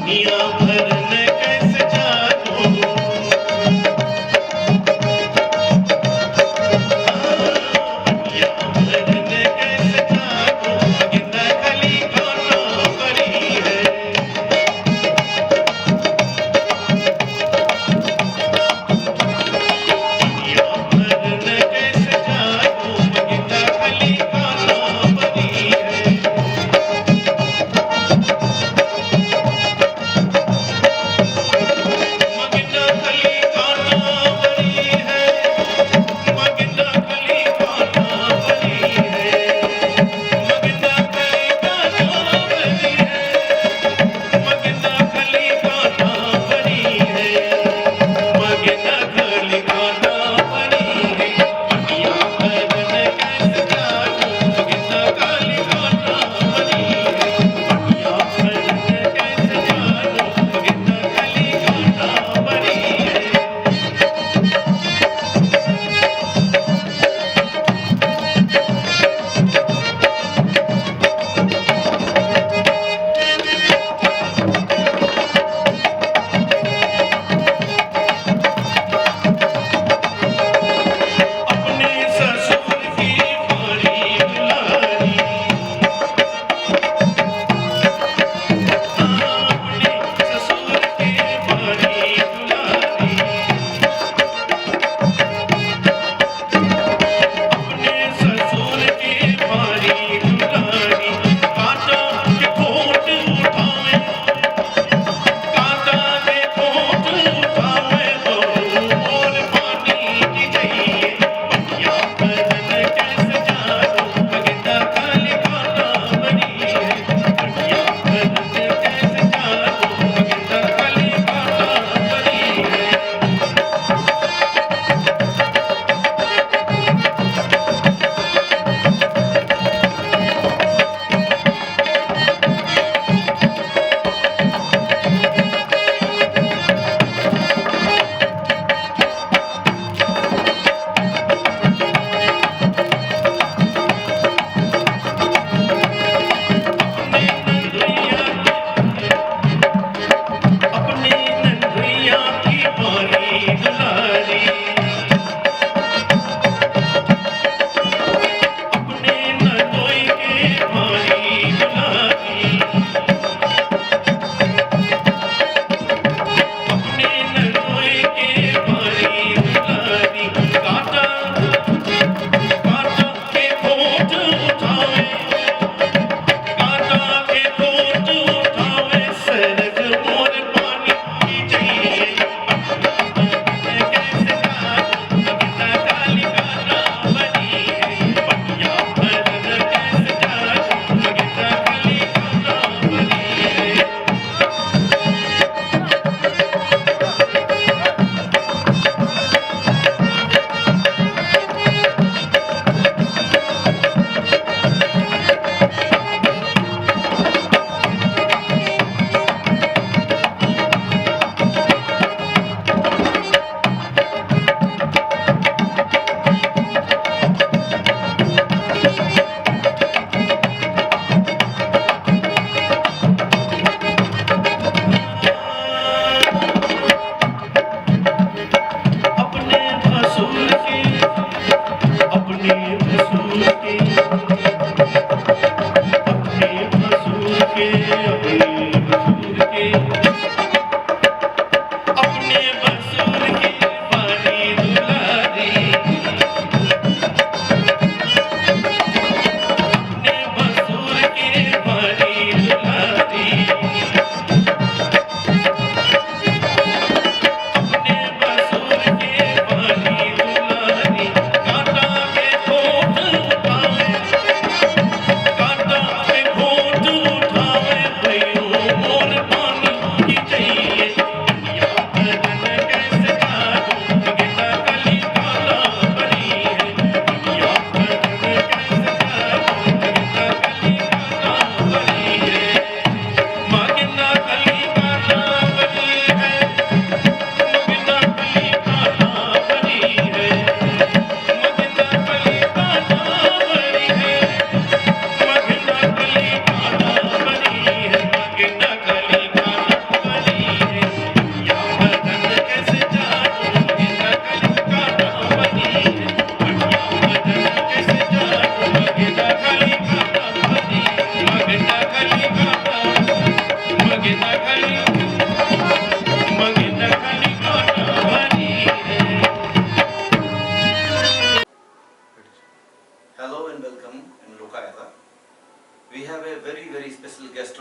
दुनिया भर ने कैसे जानो दुनिया भर ने कैसे जानो गिंदा खली कोनो बड़ी है दुनिया भर ने कैसे जानो गिंदा खली कोनो बड़ी है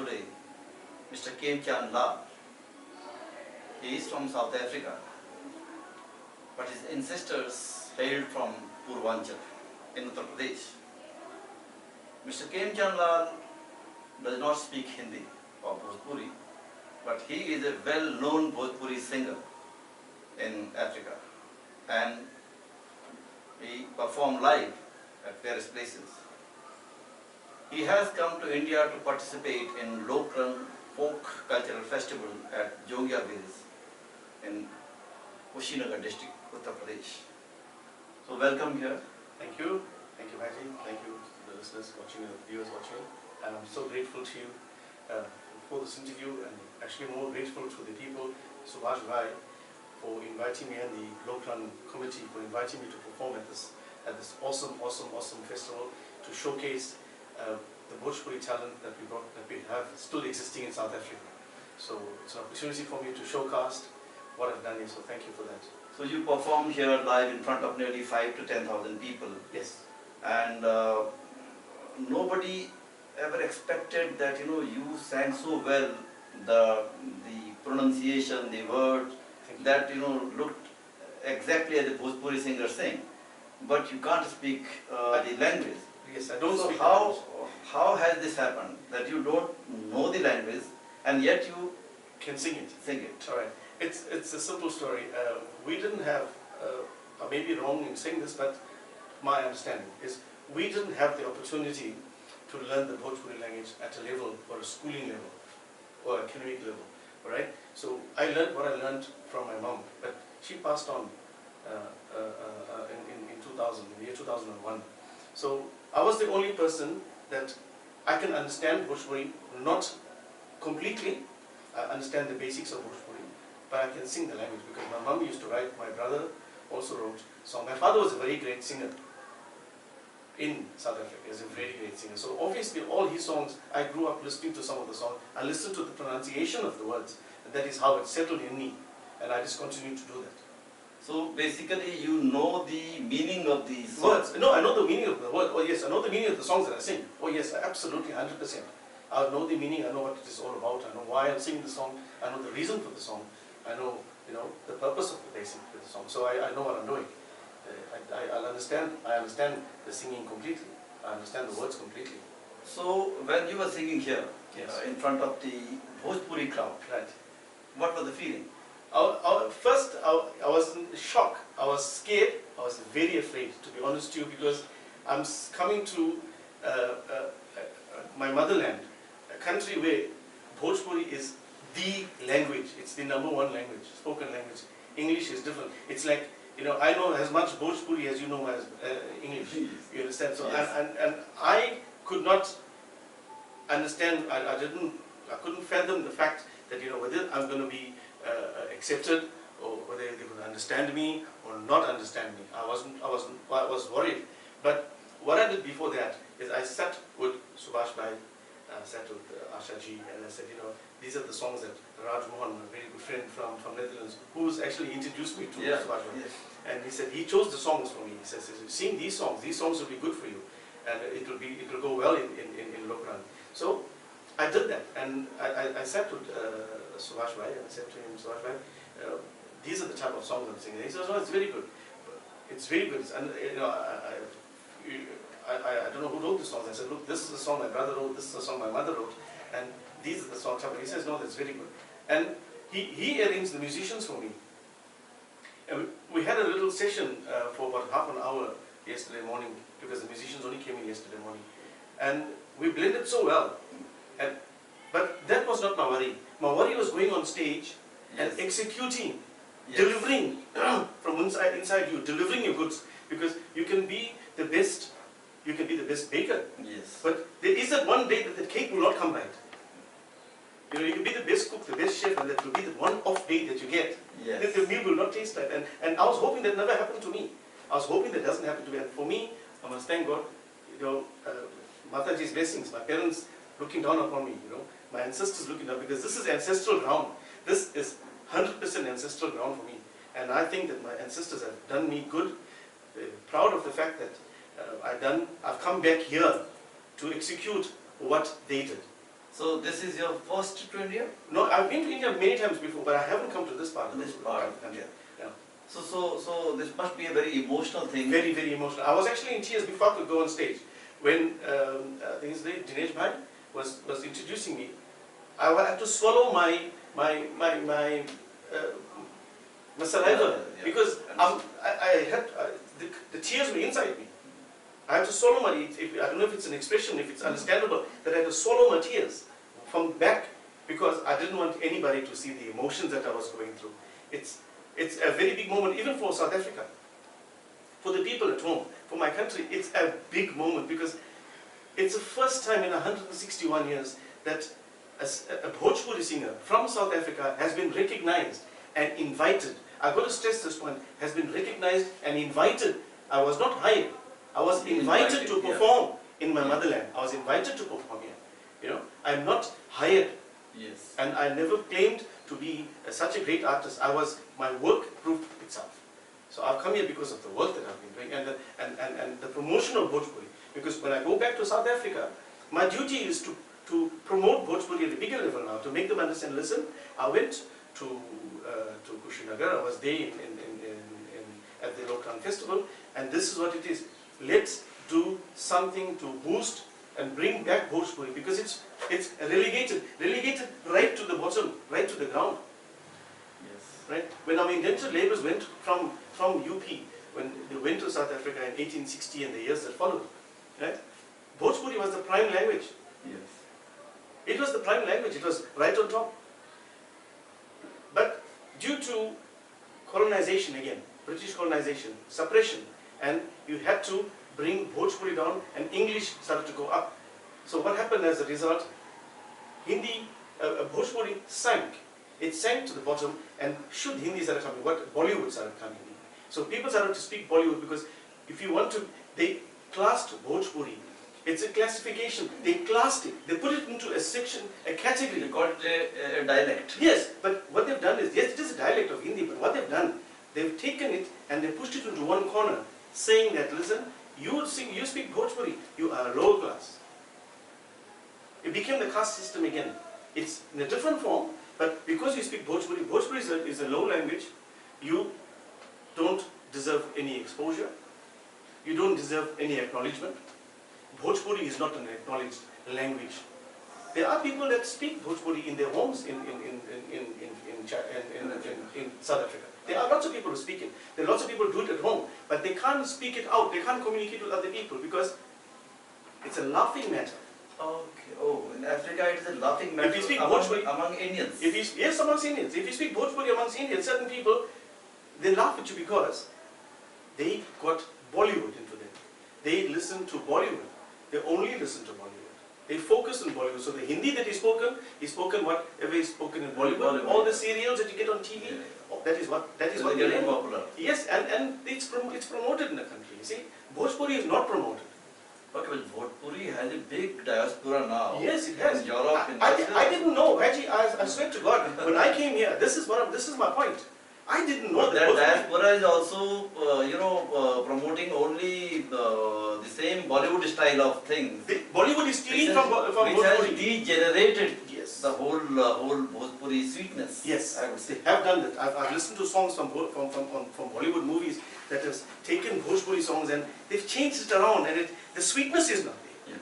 today, Mr. Kem Chan Lal. He is from South Africa, but his ancestors hailed from Purvanchal in Uttar Pradesh. Mr. Kem Chan Lal does not speak Hindi or Bhojpuri, but he is a well-known Bhojpuri singer in Africa, and he performed live at various places. He has come to India to participate in Lok Rang Cultural Festival at Jogia in Kushinagar district, Uttar Pradesh. So welcome here. Thank you, Bhaji. Thank you to the listeners watching and the viewers watching. And I'm so grateful to you for this interview, and actually more grateful to the people, Subhash Bhai, for inviting me, and the Lok Rang committee for inviting me to perform at this awesome festival to showcase the Bhojpuri talent that we have still existing in South Africa. So it's an opportunity for me to showcast what I've done here. So thank you for that. So you performed here live in front of nearly 5,000 to 10,000 people. Yes. And nobody ever expected that you sang so well, the pronunciation, the words that looked exactly as a Bhojpuri singer sing, but you can't speak the language. Yes, I don't speak language. How has this happened that you don't know the language and yet you can sing it? Sing it. All right. It's a simple story. We didn't have, I may be wrong in saying this, but my understanding is we didn't have the opportunity to learn the Bhojpuri language at a level, or a schooling level, or academic level. All right. So I learned what I learned from my mom, but she passed on in 2000, in the year 2001. So I was the only person that I can understand Bhojpuri, not completely. I understand the basics of Bhojpuri, but I can sing the language because my mom used to write, my brother also wrote songs. My father was a very great singer in South Africa, he was a very great singer. So obviously all his songs, I grew up listening to some of the songs. I listened to the pronunciation of the words, and that is how it settled in me, and I just continue to do that. So basically you know the meaning of the songs. Words. No, I know the meaning of the word. Oh yes, I know the meaning of the songs that I sing. Oh yes, absolutely, 100%. I know the meaning, I know what it is all about, I know why I'm singing the song, I know the reason for the song, I know, the purpose of the basic of the song. So I know what I'm doing. I understand the singing completely. I understand the words completely. So when you were singing here, Yes. in front of the Bhojpuri crowd, Right. what was the feeling? First, I was in shock. I was scared. I was very afraid, to be honest to you, because I'm coming to my motherland, a country where Bhojpuri is the language. It's the #1 language, spoken language. English is different. It's like, I know as much Bhojpuri as you know as English. You understand? So, Yes. and I could not understand. I couldn't fathom the fact that whether I'm going to be accepted, or whether they would understand me or not understand me. I was worried. But what I did before that is I sat with Subhash Bhai, sat with Asha ji, and I said, these are the songs that Raj Mohan, a very good friend from Netherlands, who's actually introduced me to Subhash Bhai. Yes. And he said he chose the songs for me. He says, sing these songs will be good for you, and it will go well in Lok Rang. So I did that, and I sat with Subhash Bhai, and I said to him, Subhash Bhai, these are the type of songs I'm singing. He says, no, it's very good. It's very good. And I don't know who wrote the songs. I said, look, this is the song my brother wrote, this is the song my mother wrote, and these are the songs. He says, no, that's very good. And he arranged the musicians for me. And we had a little session for about half an hour yesterday morning, because the musicians only came in yesterday morning. And we blended so well. But that was not my worry. My worry was going on stage and executing, delivering from inside you, delivering your goods. Because you can be the best baker. Yes. But there is that one day that the cake will not come right. You can be the best cook, the best chef, and that will be the one off day that you get. Yes. Then the meal will not taste right. And I was hoping that never happened to me. I was hoping that doesn't happen to me. And for me, I must thank God, Mataji's blessings, my parents looking down upon me, my ancestors looking down, because this is ancestral ground. This is 100% ancestral ground for me. And I think that my ancestors have done me good. Proud of the fact that I've come back here to execute what they did. So this is your first trip to India? No, I've been to India many times before, but I haven't come to this part of This the part. country. Yeah. So this must be a very emotional thing. Very, very emotional. I was actually in tears before I could go on stage. When I think his name Dinesh Bhai was introducing me, I had to swallow my saliva Yeah. because I had the tears were inside me. I had to swallow my. I don't know if it's an expression, if it's understandable, that I had to swallow my tears from back because I didn't want anybody to see the emotions that I was going through. It's a very big moment, even for South Africa. For the people at home, for my country, it's a big moment because it's the first time in 161 years that a Bhojpuri singer from South Africa has been recognized and invited. I've got to stress this point, has been recognized and invited. I was not hired. I was invited to perform in my motherland. I was invited to perform here. You know, I'm not hired. Yes. And I never claimed to be such a great artist. My work proved itself. So I've come here because of the work that I've been doing and the promotion of Bhojpuri. Because when I go back to South Africa, my duty is to promote Bhojpuri at a bigger level now, to make them understand, listen, I went to Kushinagar, I was there at the Lok Rang Festival, and this is what it is. Let's do something to boost and bring back Bhojpuri because it's relegated right to the bottom, right to the ground. Yes. Right? When our indentured labourers went from UP, when they went to South Africa in 1860 and the years that followed, right? Bhojpuri was the prime language. Yes. It was the prime language. It was right on top. But due to colonization again, British colonization, suppression, and you had to bring Bhojpuri down and English started to go up. So what happened as a result? Hindi, Bhojpuri sank. It sank to the bottom, and should Hindi started coming, Bollywood started coming in. So people started to speak Bollywood because if you want to, they classed Bhojpuri. It's a classification. They classed it. They put it into a section, a category. They called it a dialect. Yes, but what they've done is, yes, it is a dialect of Hindi, but what they've done, they've taken it and they pushed it into one corner, saying that, listen, you speak Bhojpuri, you are lower class. It became the caste system again. It's in a different form, but because you speak Bhojpuri, Bhojpuri is a low language, you don't deserve any exposure, you don't deserve any acknowledgement. Bhojpuri is not an acknowledged language. There are people that speak Bhojpuri in their homes in South Africa. There are lots of people who speak it. There are lots of people who do it at home, but they can't speak it out. They can't communicate with other people because it's a laughing matter. Okay. Oh, in Africa it is a laughing matter If you speak among Indians. Yes, amongst Indians. If you speak Bhojpuri amongst Indians, certain people, they laugh at you because they got Bollywood into them. They listen to Bollywood. They only listen to Bollywood. They focus on Bollywood. So the Hindi that is spoken whatever is spoken in Bollywood. All the serials that you get on TV, that is what they getting learn. popular. Yes, and it's promoted in the country. You see, Bhojpuri is not promoted. Okay, well, Bhojpuri has a big diaspora now. Yes, it has. In Europe, in I didn't know. Actually, I swear to God, when I came here, this is my point. I didn't know that diaspora is also, promoting only the same Bollywood style of things. Bollywood is stealing from which has Bhojpuri. degenerated Yes. the whole Bhojpuri sweetness. Yes, I would say. they have done that. I've listened to songs from Bollywood movies that has taken Bhojpuri songs and they've changed it around, and the sweetness is not there.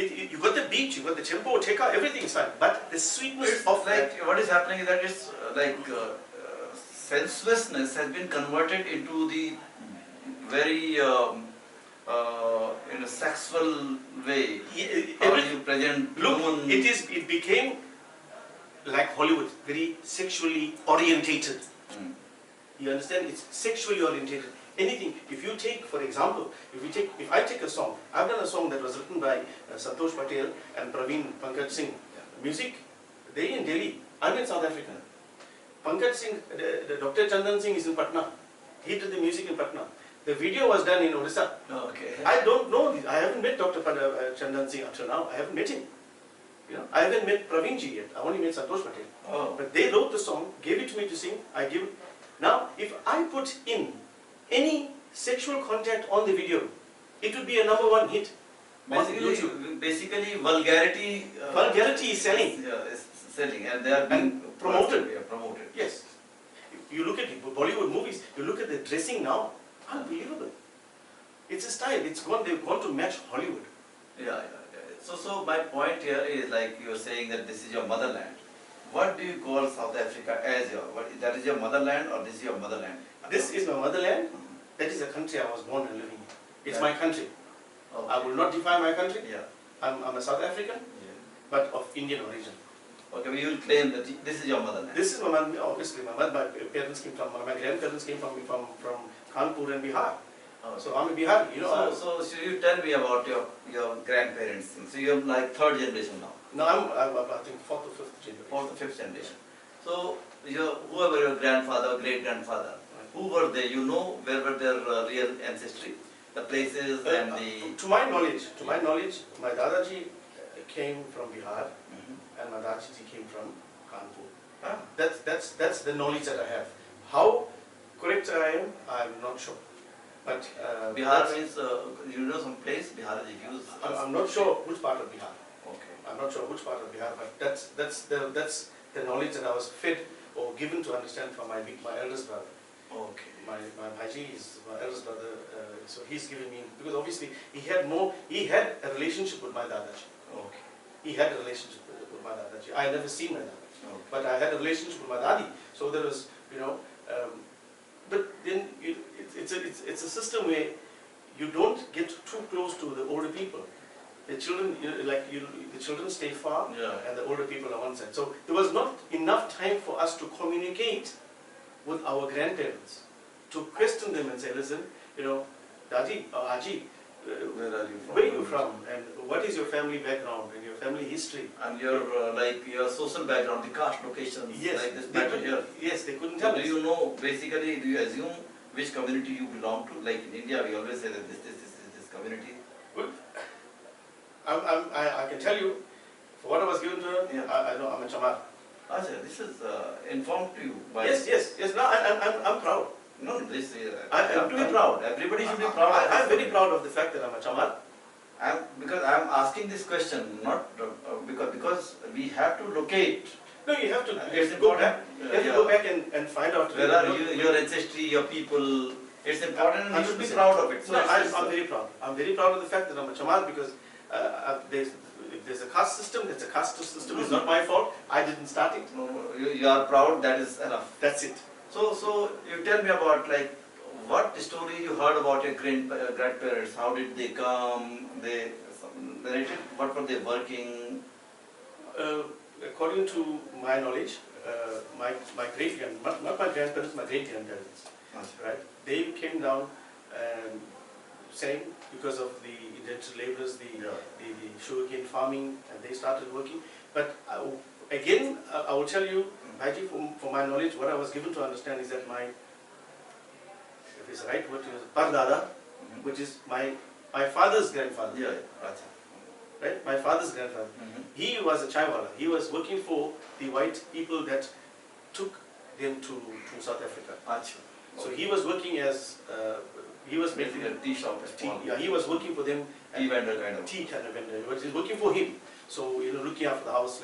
Yeah. You got the beat, you got the tempo, teka, everything is fine, but the sweetness of what is happening is that it's sensuousness has been converted into the very in a sexual way. How you present woman. It became like Hollywood, very sexually orientated. You understand? It's sexually orientated. Anything. If you take, for example, if I take a song, I've done a song that was written by Santosh Patel and Praveen Pankaj Singh. Music, they in Delhi. I'm in South Africa. Pankaj Singh, the Dr. Chandan Singh is in Patna. He did the music in Patna. The video was done in Odisha. Okay. I don't know this. I haven't met Dr. Chandan Singh up to now. I haven't met him. I haven't met Praveen ji yet. I only met Santosh Patel. Oh. But they wrote the song, gave it to me to sing. I give it. Now, if I put in any sexual contact on the video, it would be a #1 hit. on YouTube. Basically vulgarity. Vulgarity is selling. Is selling, and they are being And promoted. Promoted. Yes. You look at Bollywood movies, you look at the dressing now, unbelievable. It's a style, they've gone to match Hollywood. Yeah. So my point here is like you are saying that this is your motherland. What do you call South Africa as that is your motherland or this is your motherland? This is my motherland. That is the country I was born and living in. It's my country. Okay. I will not define my country. Yeah. I'm a South African, but of Indian origin. Okay, but you will claim that this is your motherland. This is obviously my parents came from, my grandparents came from Kanpur and Bihar. Okay. So I'm a Bihari, you know. So you tell me about your grandparents. So you're like third generation now. No, I'm I think fourth or fifth generation. Fourth or fifth generation. So whoever your grandfather or great grandfather, who were they? You know where were their real ancestry, the places and the. To my knowledge, my Dadaji came from Bihar, and my Dadaji came from Kanpur. Ah. That's the knowledge that I have. How correct I am, I'm not sure. But Bihar means you know some place. Bihar is used. I'm not sure which part of Bihar. Okay. I'm not sure which part of Bihar, but that's the knowledge that I was fed or given to understand from my eldest brother. Okay. My Bhaji is my eldest brother, so he's given me, because obviously he had a relationship with my Dadaji. Okay. He had a relationship with my Dadaji. I had never seen my Dadaji, Okay. but I had a relationship with my Dadi. So there was, but then it's a system where you don't get too close to the older people. The children, the children stay far, Yeah. and the older people are one side. So there was not enough time for us to communicate with our grandparents, to question them and say, listen, Daji or Aji, Where are you from? where are you from, and what is your family background and your family history? And your your social background, the caste locations, Yes, like this they matter couldn't- here. Yes, they couldn't So tell do us. you know, basically, do you assume which community you belong to? Like in India, we always say that this community. Well, I can tell you, for what I was given to her, Yeah. I know I'm a Chamar. Ajay, this is informed to you by. Yes. No, I'm proud. No, this is. I You have to be proud. Everybody should be proud. I'm very proud of the fact that I'm a Chamar. Because I'm asking this question not because we have to locate. No, you have to It's go important. back. You have to go back and find out. Where are you, your ancestry, your people? It's important, and you should be 100%. proud of it. So No, it's- I'm very proud. I'm very proud of the fact that I'm a Chamar, because if there's a caste system, it's a caste system. It's not my fault. I didn't start it. No, you are proud. That is enough. That's it. So you tell me about what story you heard about your grandparents. How did they come? They narrated. What were they working? According to my knowledge, my great not my grandparents, my great grandparents, right? They came down saying because of the indentured laborers, the sugarcane farming, and they started working. But again, I will tell you, Bhaji, from my knowledge, what I was given to understand is that if it's the right word to use, Pardada, which is my father's grandfather. Yeah. Right? My father's grandfather. He was a chaiwala. He was working for the white people that took them to South Africa. Achha. So he was working as, he was Basically making a tea shop. yeah, he was working for them. Tea vendor kind of. Tea kind of vendor. He was working for him. So, looking after the house,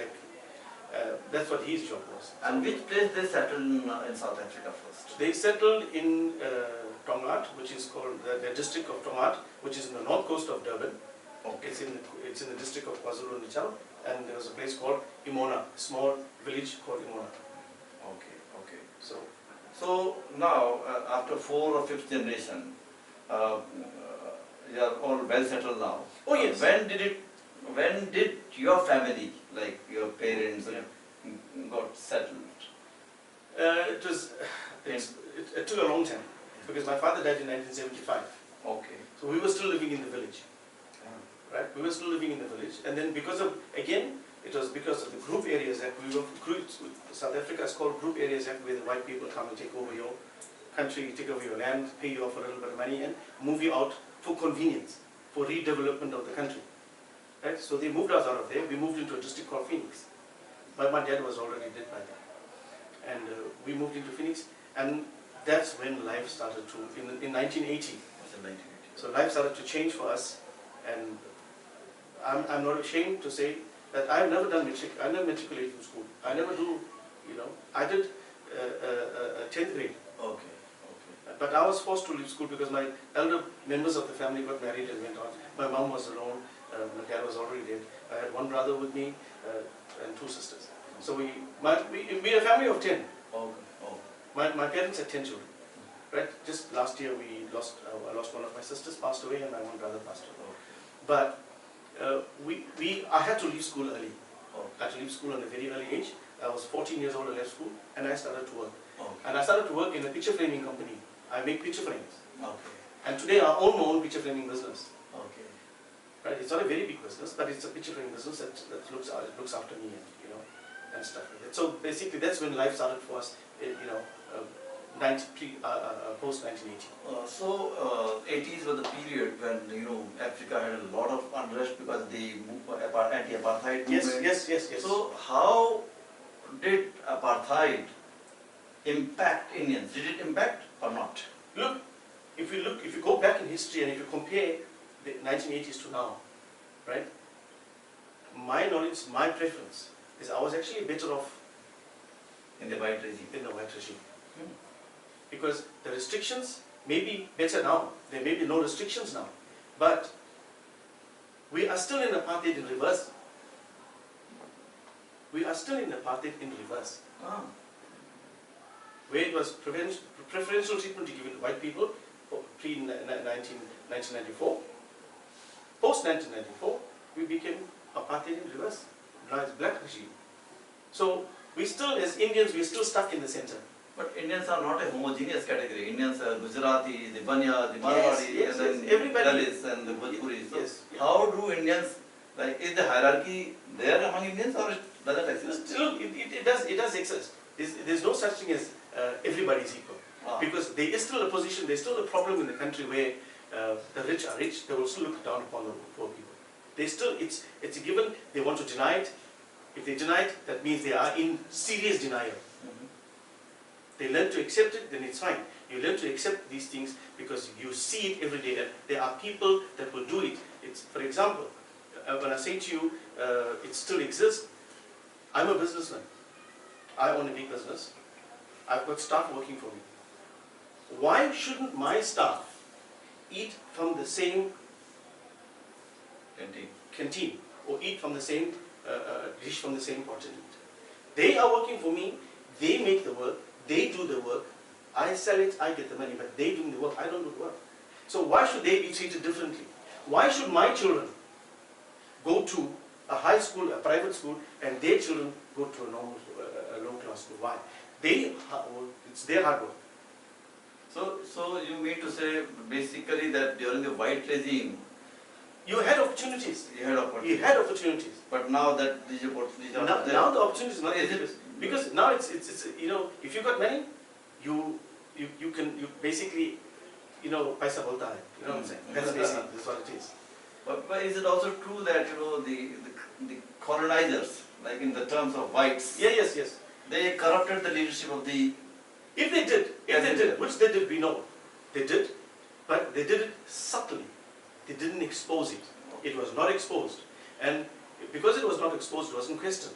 that's what his job was. And which place they settled in South Africa first? They settled in Tongat, which is called the district of Tongat, which is in the north coast of Durban. Okay. It's in the district of KwaZulu-Natal, and there was a place called Imona, a small village called Imona. Okay. So Now, after 4th or 5th generation, you are all well settled now. Oh yes. When did your family, like your parents, got settled? It took a long time, because my father died in 1975. Okay. So we were still living in the village, right? We were still living in the village, and then it was because of the Group Areas Act. South Africa is called Group Areas Act, where the white people come and take over your country, take over your land, pay you off a little bit of money, and move you out for convenience, for redevelopment of the country. Right? So they moved us out of there. We moved into a district called Phoenix. But my dad was already dead by then. And we moved into Phoenix, and that's when life started in 1980. Was in 1980. So life started to change for us, and I'm not ashamed to say that I've never done I never matriculated in school. I never do, I did 10th grade. Okay, okay. But I was forced to leave school because my elder members of the family got married and went on. My mom was alone, my dad was already dead. I had one brother with me and two sisters. So we are a family of 10. Okay, oh. My parents had 10 children. Right? Just last year I lost one of my sisters, passed away, and my one brother passed away. But I had to leave school early. Oh. I had to leave school at a very early age. I was 14 years old, I left school, and I started to work. Okay. And I started to work in a picture framing company. I make picture frames. Okay. And today I own my own picture framing business. Okay. Right? It's not a very big business, but it's a picture framing business that looks after me and stuff like that. So basically that's when life started for us, post 1980. So 80s was the period when Africa had a lot of unrest because they moved for anti-apartheid movement. Yes. So how did apartheid impact Indians? Did it impact or not? Look, if you go back in history and if you compare the 1980s to now, right? My knowledge, my preference is I was actually better off In the white regime. in the white regime. Because the restrictions may be better now. There may be no restrictions now. But we are still in apartheid in reverse. We are still in apartheid in reverse. Ah. Where it was preferential treatment given to white people pre-1994. Post-1994, we became apartheid in reverse. Now it's black regime. So we still, as Indians, we're still stuck in the center. But Indians are not a homogeneous category. Indians are Gujarati, the Banya, the Marwadi, Yes, and then everybody. Dalits and the Bhojpuri. So Yes, yeah. how do Indians, is the hierarchy there among Indians or it doesn't exist? Look, it does exist. There's no such thing as everybody is equal. Ah. Because there is still a position, there's still a problem in the country where the rich are rich, they will still look down upon the poor people. It's a given, they want to deny it. If they deny it, that means they are in serious denial. They learn to accept it, then it's fine. You learn to accept these things because you see it every day, and there are people that will do it. For example, when I say to you, it still exists, I'm a businessman. I own a big business. I've got staff working for me. Why shouldn't my staff eat from the same canteen or eat from the same dish from the same pot and eat? They are working for me, they make the work, they do the work, I sell it, I get the money, but they do the work, I don't do the work. So why should they be treated differently? Why should my children go to a high school, a private school, and their children go to a normal, low-class school? Why? It's their hard work. So you mean to say basically that during the white regime, You had opportunities. you had opportunity. You had opportunities. But now that these opportunities are not there. Now the opportunity is not Is it- there. Because now it's if you got money, you basically paisa bolta hai. You know what I'm saying? That's basically that's what it is. But is it also true that the colonizers, like in the terms of whites, Yes. they corrupted the leadership of the If they did, which they did, we know. They did, but they did it subtly. They didn't expose it. It was not exposed. And because it was not exposed, it wasn't questioned.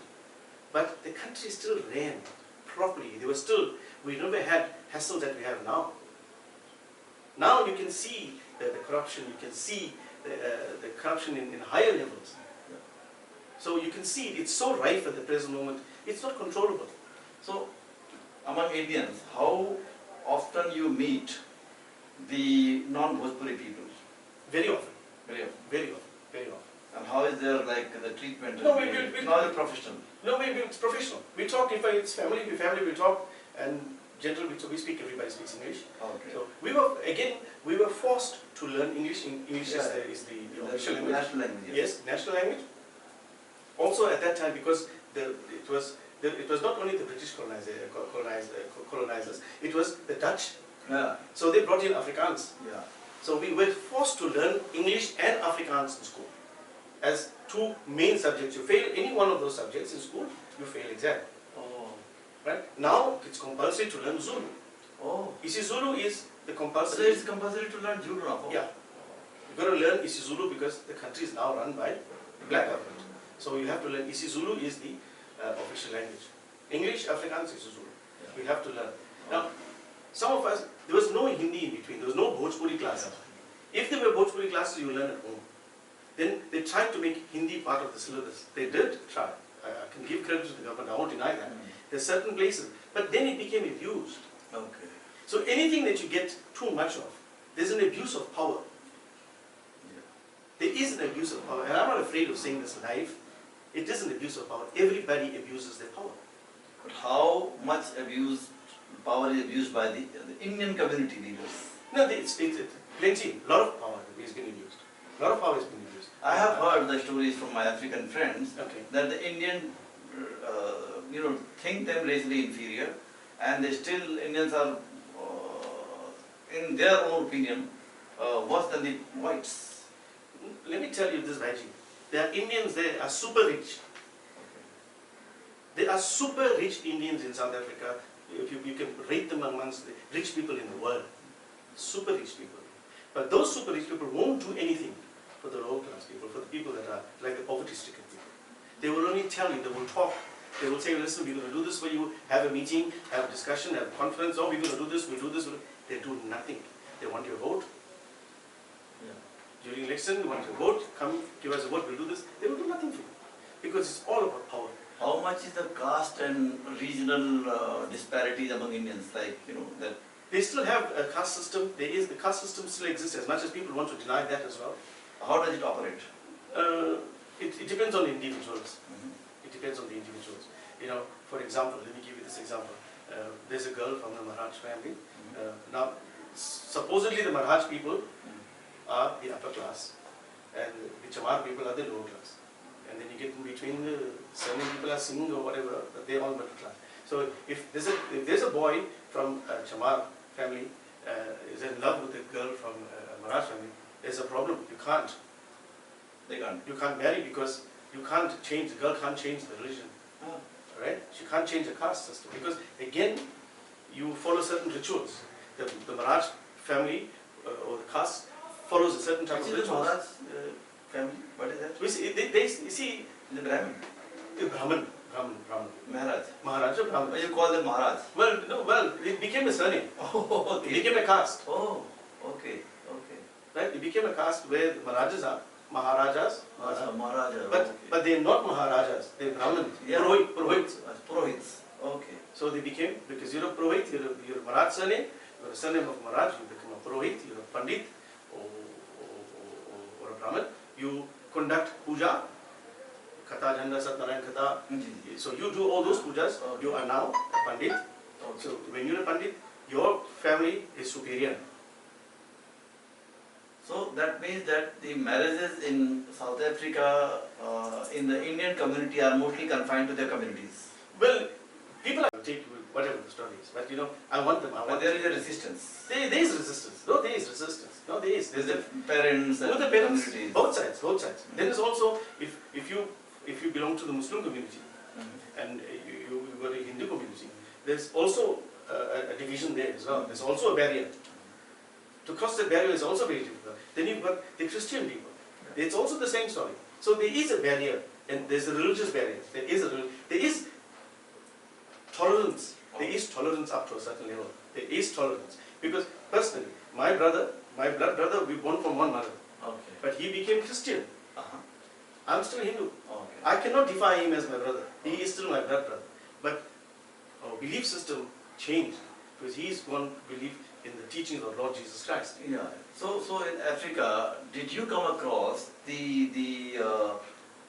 But the country still ran properly. We never had hassle that we have now. Now you can see the corruption, you can see the corruption in higher levels. So you can see it's so rife at the present moment, it's not controllable. So, among Indians, how often you meet the non-Bhojpuri people? Very often. Very often. Very often. Very often. And how is their the treatment? No, Now they're professional. No, it's professional. We talk, if it's family, we talk, and generally we speak, everybody speaks English. Okay. So we were forced to learn English. English is the official language. National language. Yes, national language. Also at that time, because it was not only the British colonizers, it was the Dutch. Yeah. So they brought in Afrikaans. Yeah. So we were forced to learn English and Afrikaans in school as two main subjects. You fail any one of those subjects in school, you fail exam. Oh. Right? Now it's compulsory to learn Zulu. Oh. You see, Zulu is the So compulsory. it's compulsory to learn Zulu now. Yeah. You've got to learn Isizulu because the country is now run by black alphabet. So you have to learn. isiZulu is the official language. English, Afrikaans, isiZulu. Yeah. We have to learn. Now, some of us, there was no Hindi in between. There was no Bhojpuri classes. If there were Bhojpuri classes, you learn at home. Then they tried to make Hindi part of the syllabus. They did try. I can give credit to the government. I won't deny that. There's certain places, but then it became abused. Okay. So anything that you get too much of, there's an abuse of power. There is an abuse of power, and I'm not afraid of saying this live. It is an abuse of power. Everybody abuses their power. But how much power is abused by the Indian community leaders? No, it's plenty. A lot of power has been abused. A lot of power has been abused. I have heard the stories from my African friends Okay. that the Indian, think them racially inferior, and they still, Indians are, in their own opinion, worse than the whites. Let me tell you this, Raji. There are Indians there are super rich. There are super rich Indians in South Africa. If you can rate them amongst the rich people in the world. Super rich people. But those super rich people won't do anything for the lower class people, for the people that are like the poverty-stricken people. They will only tell you, they will talk. They will say, listen, we're going to do this for you, have a meeting, have a discussion, have a conference, oh, we're going to do this, we'll do this. They do nothing. They want your vote. During election, you want your vote, come give us a vote, we'll do this. They will do nothing for you. Because it's all about power. How much is the caste and regional disparities among Indians? Like, that. They still have a caste system. The caste system still exists, as much as people want to deny that as well. How does it operate? It depends on the individuals. It depends on the individuals. For example, let me give you this example. There's a girl from the Maharaj family. Now, supposedly the Maharaj people are the upper class, and the Chamar people are the lower class. And then you get in between, certain people are Singh or whatever, but they're all middle class. So if there's a boy from a Chamar family is in love with a girl from a Maharaj family, there's a problem. You can't. They can't. You can't marry because you can't change, the girl can't change the religion. Right? She can't change the caste system because again, you follow certain rituals. The Maharaj family or the caste follows a certain type of Which is the rituals. Maharaj family? What is that? We see, you see, The Brahmin. the Brahman. Maharaj. Maharaja Brahman. But you call them Maharaj. Well, it became a surname. Oh, It okay. became a caste. Oh, okay. Right? It became a caste where the Maharajas are, Maharajas, Maharaja. but they're not Maharajas, they're Brahmins, Yeah. Purohits. Purohits. Okay. So they became, because you're a Purohit, you're a Maharaj surname, you're a surname of Maharaj, you become a Purohit, you're a Pandit or a Brahmin. You conduct puja, Katha, Janda, Satnarayan Katha. So you do all those pujas, you are now a Pandit. So when you're a Pandit, your family is superior. So that means that the marriages in South Africa, in the Indian community, are mostly confined to their communities. Well, people are take whatever the story is, but I want them. But there is a resistance. There is resistance. No, there is resistance. No, there is. There's the parents and With the parents, communities. both sides. There is also, if you belong to the Muslim community and you go to the Hindu community, there's also a division there as well. There's also a barrier. To cross that barrier is also very difficult. Then you've got the Christian people. It's also the same story. So there is a barrier, and there's a religious barrier. There is tolerance. There is tolerance up to a certain level. There is tolerance. Because personally, my blood brother, we born from one mother. Okay. But he became Christian. I'm still Hindu. Okay. I cannot define him as my brother. He is still my blood brother. But our belief system changed because he's one belief in the teachings of Lord Jesus Christ. Yeah. So in Africa, did you come across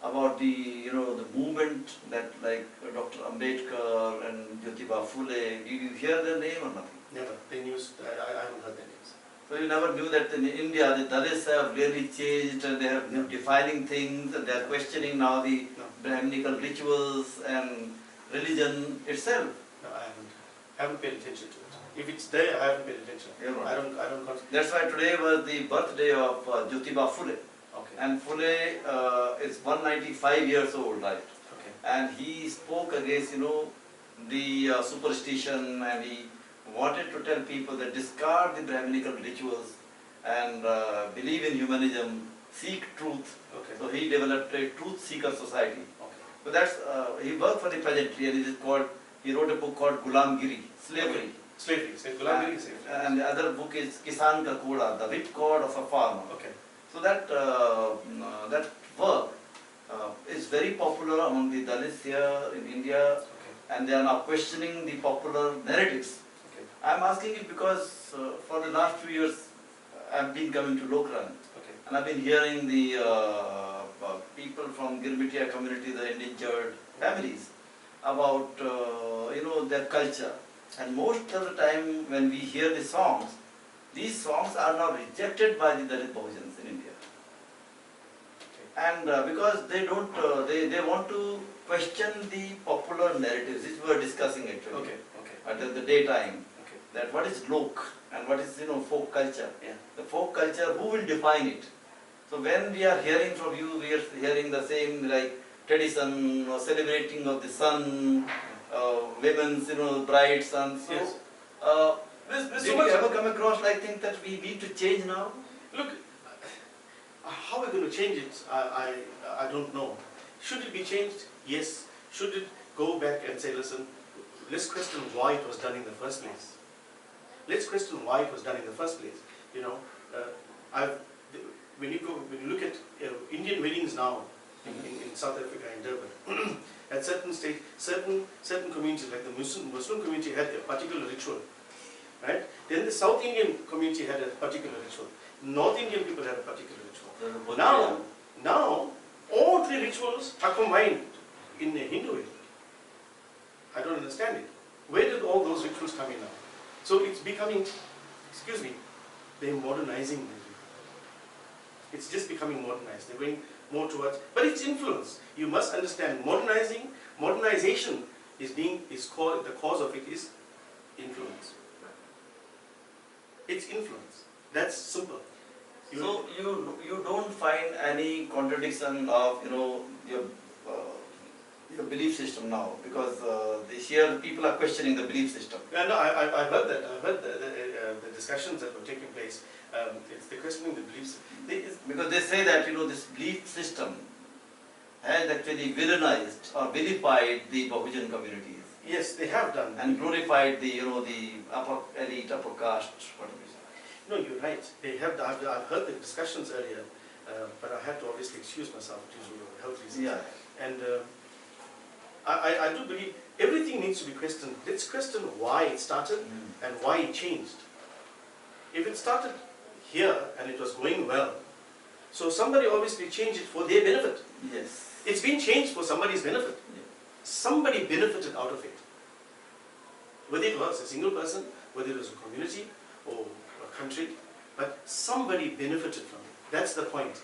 about the movement that like Dr. Ambedkar and Jyotiba Phule? Did you hear their name or nothing? Never. They news. I haven't heard their names. So you never knew that in India the Dalits have really changed and they have been defining things and they are questioning now the Brahminical rituals and religion itself. No, I haven't paid attention to it. If it's there, I haven't paid attention. You're right. I don't consider. That's why today was the birthday of Jyotiba Phule. Okay. And Phule is 195 years old, right? Okay. And he spoke against, the superstition, and he wanted to tell people that discard the Brahminical rituals and believe in humanism, seek truth. Okay. So he developed a truth seeker society. Okay. So that's, he worked for the peasantry, and he wrote a book called Ghulamgiri, slavery. Slavery. Ghulamgiri is slavery. And the other book is Kisan Ka Koda, the whipcord of a farmer. Okay. So that work is very popular among the Dalits here in India, Okay. and they are now questioning the popular narratives. Okay. I am asking it because for the last few years I have been coming to Lok Rang, Okay. and I have been hearing the people from Girmitiya community, the indentured families, about their culture. And most of the time when we hear the songs, these songs are now rejected by the Dalit Bhojans in India. And because they don't, they want to question the popular narratives, which we were discussing actually Okay. Okay. at the daytime. Okay. That what is lok and what is folk culture. Yeah. The folk culture, who will define it? So when we are hearing from you, we are hearing the same like tradition or celebrating of the sun, women's bride sons. So, Yes. There's did so you much. ever come across like things that we need to change now? Look, how we're going to change it, I don't know. Should it be changed? Yes. Should it go back and say, listen, let's question why it was done in the first place. Let's question why it was done in the first place. When you look at Indian weddings now in South Africa, in Durban, at certain stage, certain communities like the Muslim community had a particular ritual, right? Then the South Indian community had a particular ritual. North Indian people had a particular ritual. Now all three rituals are combined in the Hindu wedding. I don't understand it. Where did all those rituals come in now? So it's becoming, they're modernizing the ritual. It's just becoming modernized. They're going more towards, but it's influence. You must understand, modernization is called, the cause of it is influence. It's influence. That's simple. So you don't find any contradiction of your belief system now, because here people are questioning the belief system. Yeah, no, I heard that. I heard the discussions that were taking place. It's the questioning the beliefs. Because they say that this belief system has actually villainized or vilified the Bahujan communities Yes, they have done. and glorified the the upper elite, upper caste, whatever. No, you're right. They have. I've heard the discussions earlier, but I had to obviously excuse myself due to health reasons. Yeah. And I do believe everything needs to be questioned. Let's question why it started and why it changed. If it started here and it was going well, so somebody obviously changed it for their benefit. Yes. It's been changed for somebody's benefit. Yeah. Somebody benefited out of it. Whether it was a single person, whether it was a community or a country, but somebody benefited from it. That's the point.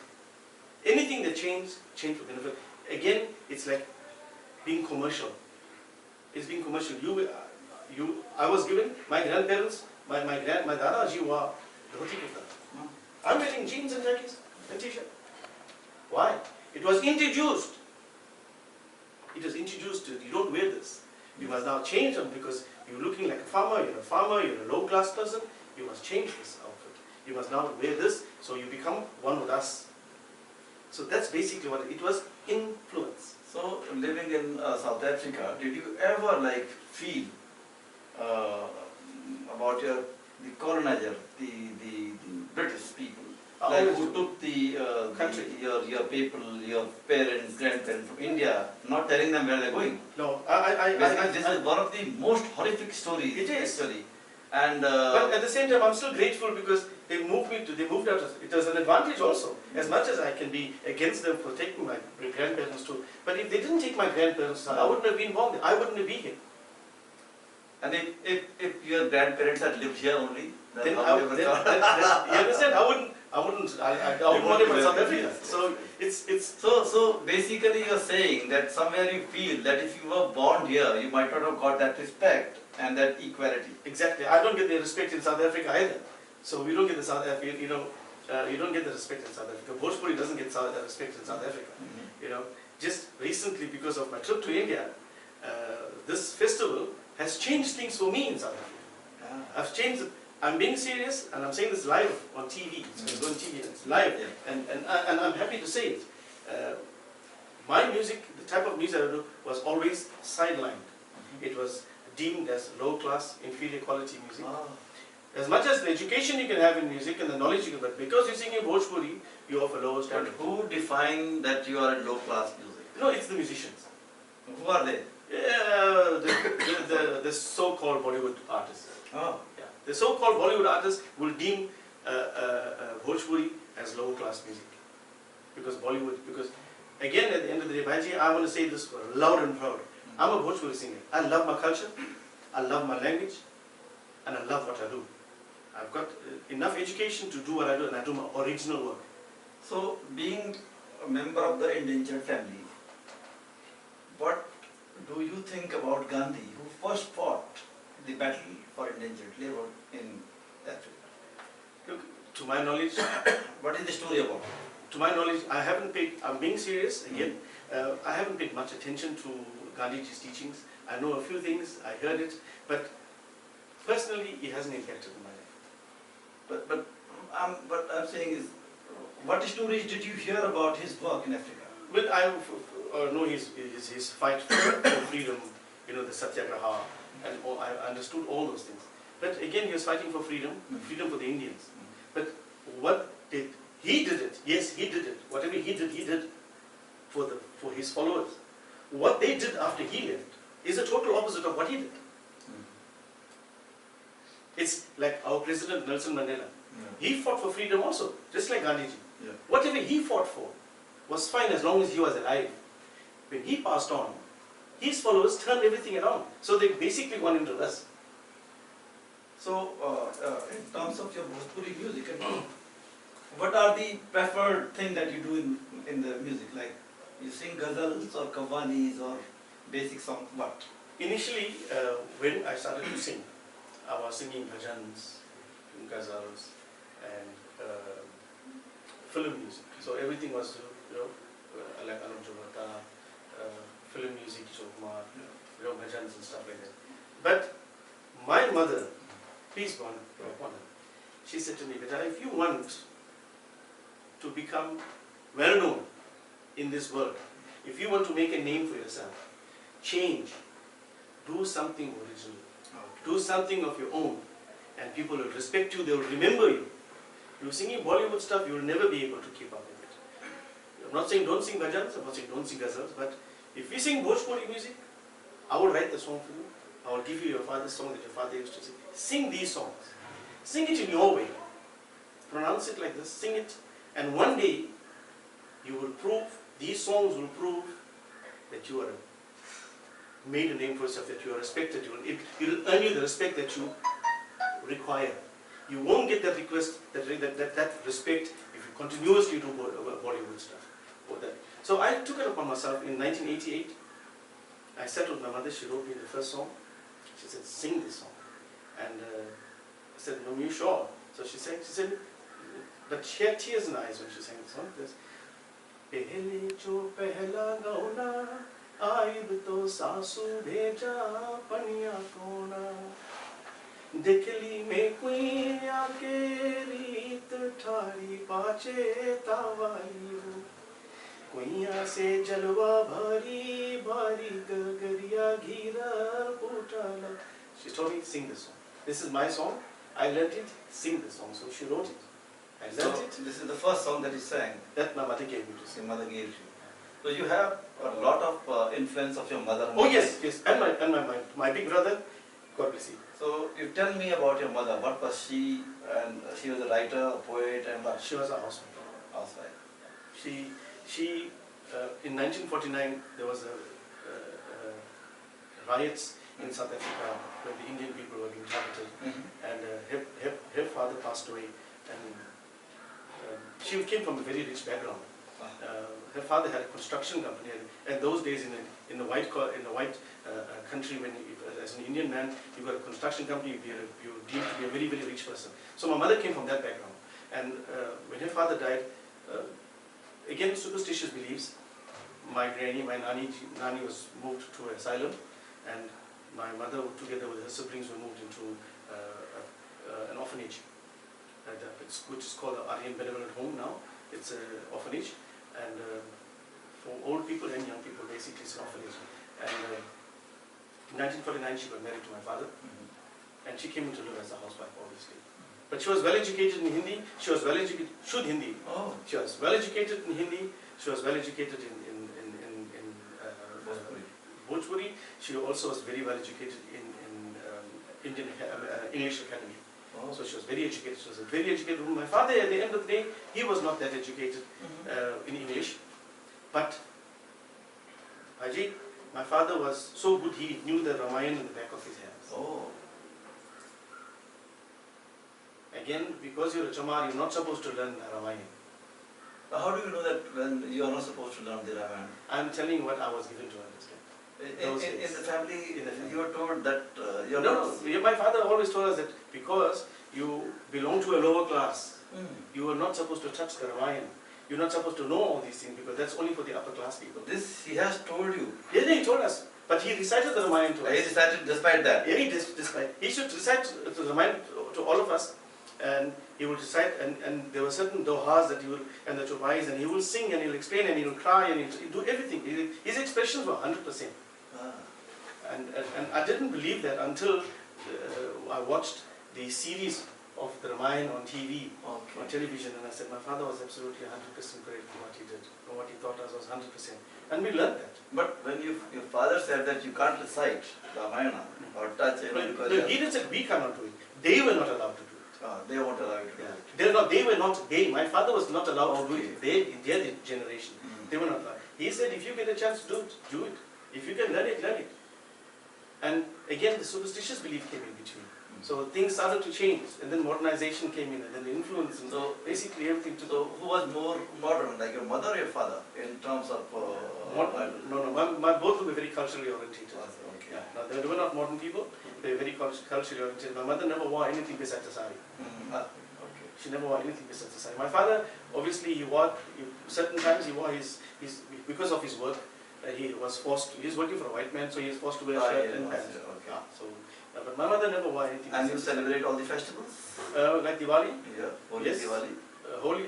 Anything that changed for benefit. Again, it's like being commercial. It's being commercial. I was given, my grandparents, my Dadaji were dhoti kurta. I'm wearing jeans and jackets and t-shirt. Why? It was introduced. It was introduced to, you don't wear this. You must now change them because you're looking like a farmer, you're a low class person, you must change this outfit. You must now wear this, so you become one with us. So that's basically what it was, influence. So living in South Africa, did you ever feel about the colonizer, the British people, who took the Country. your people, your parents, grandparents from India, not telling them where they're going? No, Basically, this is one of the most horrific stories. It is. Actually. And but at the same time, I'm still grateful because they moved out. It was an advantage also. As much as I can be against them for taking my grandparents to, but if they didn't take my grandparents, I wouldn't have been born there. I wouldn't have been here. and if your grandparents had lived here only, then Then how would you have gone? you understand? I wouldn't want to from South Africa. So it's So basically you're saying that somewhere you feel that if you were born here, you might not have got that respect and that equality. exactly. I don't get the respect in South Africa either. So we don't get the South Africa. You don't get the respect in South Africa. Bhojpuri doesn't get respect in South Africa. Just recently because of my trip to India, this festival has changed things for me in South Africa. I'm being serious, and I'm saying this live on TV. It's going to go on TV, and it's live, and I'm happy to say it. My music, the type of music I do, was always sidelined. It was deemed as low-class, inferior quality music. As much as the education you can have in music and the knowledge you can, but because you sing in Bhojpuri, you offer lower But standard. who define that you are a low class music? No, it's the musicians. Who are they? Yeah, the so-called Bollywood artists. Oh. Yeah. The so-called Bollywood artists will deem Bhojpuri as lower-class music. Because Bollywood, because again, at the end of the day, Bhaji, I want to say this loud and proud. I'm a Bhojpuri singer. I love my culture, I love my language, and I love what I do. I've got enough education to do what I do, and I do my original work. So, being a member of the indentured family, what do you think about Gandhi, who first fought the battle for indentured labor in Africa? Look, to my knowledge, What is the story about? to my knowledge, I haven't paid, I'm being serious again, I haven't paid much attention to Gandhiji's teachings. I know a few things, I heard it, but personally, it hasn't impacted my life. But I'm saying is, what stories did you hear about his work in Africa? Well, I know his fight for freedom, you know, the Satyagraha, and all, I understood all those things. But again, he was fighting for freedom, freedom for the Indians. But what did, he did it, yes, he did it. Whatever he did for his followers. What they did after he left is a total opposite of what he did. It's like our President Nelson Mandela. He fought for freedom also, just like Gandhiji. Yeah. Whatever he fought for was fine as long as he was alive. When he passed on, his followers turned everything around. So they basically went into us. So, in terms of your Bhojpuri music, what are the preferred thing that you do in the music? Like, you sing ghazals or qawwalis or basic songs, what? Initially, when I started to sing, I was singing bhajans, ghazals, and film music. So everything was, you know, like Anam Jogata, film music, Chokmar, you know, bhajans and stuff like that. But my mother, peace be upon her, she said to me, "Beta, if you want to become well known in this world, if you want to make a name for yourself, change, do something original, do something of your own, and people will respect you, they will remember you. You're singing Bollywood stuff, you will never be able to keep up with it. I'm not saying don't sing bhajans, I'm not saying don't sing ghazals, but if you sing Bhojpuri music, I will write the song for you. I will give you your father's song that your father used to sing. Sing these songs. Sing it in your way. Pronounce it like this, sing it, and one day you will prove, these songs will prove that you are made a name for yourself, that you are respected. It will earn you the respect that you require. You won't get that request, that respect if you continuously do Bollywood stuff. Or that. So I took it upon myself in 1988. I sat with my mother, she wrote me the first song. She said, sing this song. And I said, no, you sure? So she said, but she had tears in her eyes when she sang the song. Pehle jo pehla gauna, aib to sasu bheja paniya kona. Dekhli mein kuiya ke reet thari pache tawali ho. Kuiya se jalwa bhari bhari gagariya ghira putala. She told me, sing this song. This is my song. I learned it, sing this song. So she wrote it. I learned it. This is the first song that you sang. That my mother gave me to sing. Your mother gave you. So you have a lot of influence of your mother. Oh yes, yes, and my big brother, God bless him. So you tell me about your mother. What was she? And she was a writer, a poet, and what? She was a housewife. Housewife. She in 1949 there was a riots in South Africa where the Indian people were being targeted, and her father passed away, and she came from a very rich background. Her father had a construction company, and those days in the white country, when as an Indian man you got a construction company, you were deemed to be a very, very rich person. So my mother came from that background, and when her father died, again superstitious beliefs. My granny, my nani was moved to asylum, and my mother, together with her siblings, were moved into a an orphanage, which is called the Aryan Benevolent Home now. It's an orphanage, and for old people and young people, basically it's an orphanage. And in 1949 she got married to my father, and she came in to live as a housewife, obviously. But she was well educated in Hindi, she was well educated, Shuddh Hindi. Oh. She was well educated in Hindi, she was well educated in Bhojpuri. She also was very well educated in Indian English Academy. Oh. So she was very educated. She was a very educated woman. My father, at the end of the day, he was not that educated in English. But Haji, my father was so good, he knew the Ramayana in the back of his hands. Oh. Again, because you're a Chamar, you're not supposed to learn Ramayana. How do you know that when you are not supposed to learn the Ramayana? I'm telling you what I was given to understand. In the family, you were told that you are No, my father always told us that because you belong to a lower class, you are not supposed to touch the Ramayana. You're not supposed to know all these things because that's only for the upper class people. This he has told you. Yes, he told us. But he recited the Ramayana to us. He recited despite that. Yeah, he should recite the Ramayana to all of us. And he would recite, and there were certain dohas that he will, and the chopais, and he will sing and he'll explain and he'll cry and he'll do everything. His expressions were 100%. And I didn't believe that until I watched the series of the Ramayana on TV, on television, and I said my father was absolutely 100% correct in what he did, and what he taught us was 100%. And we learned that. But when your father said that you can't recite Ramayana or touch, because he didn't say we cannot do it. They were not allowed to do it. they won't allow you to do it. They were not, my father was not allowed to do it. In their generation, they were not allowed. He said, if you get a chance to do it, do it. If you can learn it, learn it. And again, the superstitious belief came in between. So things started to change, and then modernization came in, and then the influence, and so basically everything. So who was more modern, like your mother or your father, in terms of? Both were very culturally oriented. Okay. Yeah, no, they were not modern people. They were very culturally oriented. My mother never wore anything besides a sari. Okay. She never wore anything besides a sari. My father, obviously, certain times he wore his because of his work. He was working for a white man, so he was forced to wear a shirt and pants. Okay. But my mother never wore anything. And you celebrate all the festivals? Like Diwali? Yeah, Holi, yes. Diwali. Holi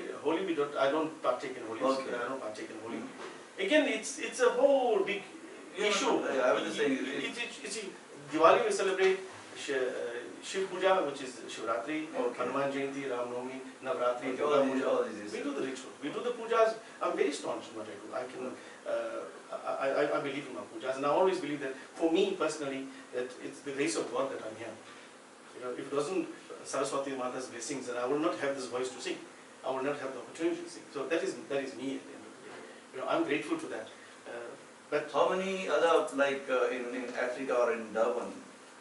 I don't partake in Holi. Okay. I don't partake in Holi. Again, it's a whole big issue. I was just saying. Diwali we celebrate Shiv Puja, which is Shivratri, Hanuman Jayanti, Ram Navami, Navratri, Durga Puja. We do the ritual. We do the pujas. I'm very staunch in what I do. I believe in my pujas, and I always believe that for me personally, that it's the grace of God that I'm here. If it wasn't Saraswati Mata's blessings, then I would not have this voice to sing. I would not have the opportunity to sing. So that is me at the end of the day. I'm grateful to that. But how many other, like in Africa or in Durban,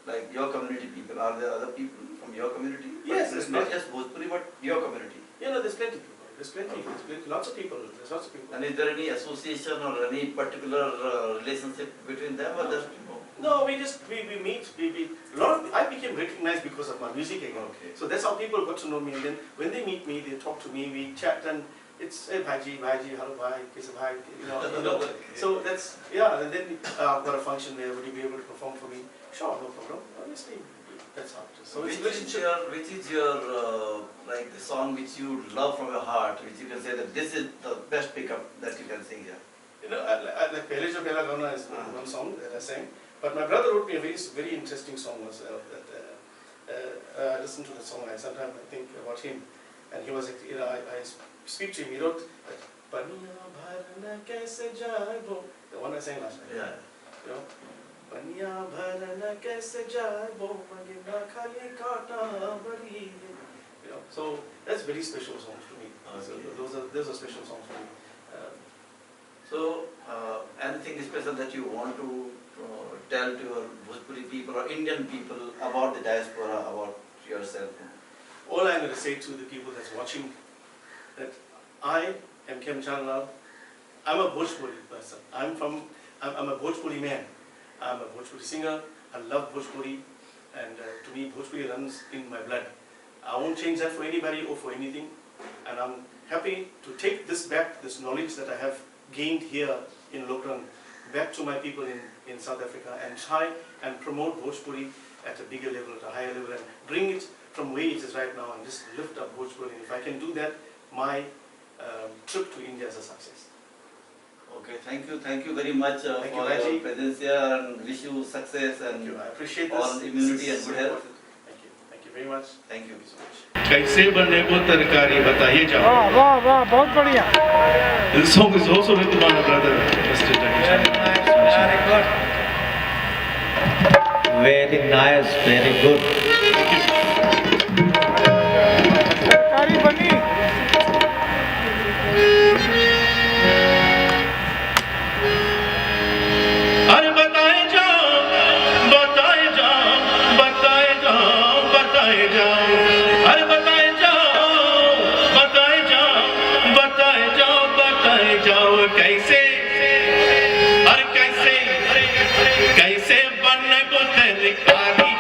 like your community people, are there other people from your community? Yes, it's not just Bhojpuri, but your community. There's plenty of people. There's plenty, lots of people. There's lots of people. And is there any association or any particular relationship between them, or just? No, we meet. I became recognized because of my music again. Okay. So that's how people got to know me. And then when they meet me, they talk to me, we chat, and it's hey, Bhaji, hello, bhai, kisa bhai, Okay. So that's, and then I've got a function there, would you be able to perform for me? Sure, no problem. Honestly, that's how it is. So which is your like the song which you love from your heart, which you can say that this is the best pickup that you can sing here? Like Pehle Jo Pehla Gauna is one song that I sang. But my brother wrote me a very interesting song. I listened to the song. Sometimes I think about him, and he was, I speak to him. He wrote, "Paniya bharna kaise jaibo." The one I sang last night. Yeah. "Paniya bharna kaise jaibo, magina khali kaata bari." So that's very special songs to me. So those are special songs for me. So anything special that you want to tell to your Bhojpuri people or Indian people about the diaspora, about yourself? All I'm going to say to the people that's watching, that I am Kem Chan Lal. I'm a Bhojpuri person. I'm a Bhojpuri man. I'm a Bhojpuri singer. I love Bhojpuri, and to me Bhojpuri runs in my blood. I won't change that for anybody or for anything, and I'm happy to take this back, this knowledge that I have gained here in Lok Rang, back to my people in South Africa and try and promote Bhojpuri at a bigger level, at a higher level, and bring it from where it is right now and just lift up Bhojpuri. And if I can do that, my trip to India is a success. Okay, thank you very much Thank you, for Raji. your presence here, and wish you success Thank and you. I appreciate all this. immunity This and is good so health. important. Thank you very much. Thank you so much. कैसे बने वो तरकारी बताइए जाओ. वाह वाह वाह बहुत बढ़िया. This song is also written by my brother, Mr. Kem Chan Lal. Very nice, very good. तरकारी बनी. अरे बताए जाओ, बताए जाओ, बताए जाओ, बताए जाओ. अरे बताए जाओ, बताए जाओ, बताए जाओ, बताए जाओ. कैसे, अरे कैसे, कैसे बने वो तरकारी.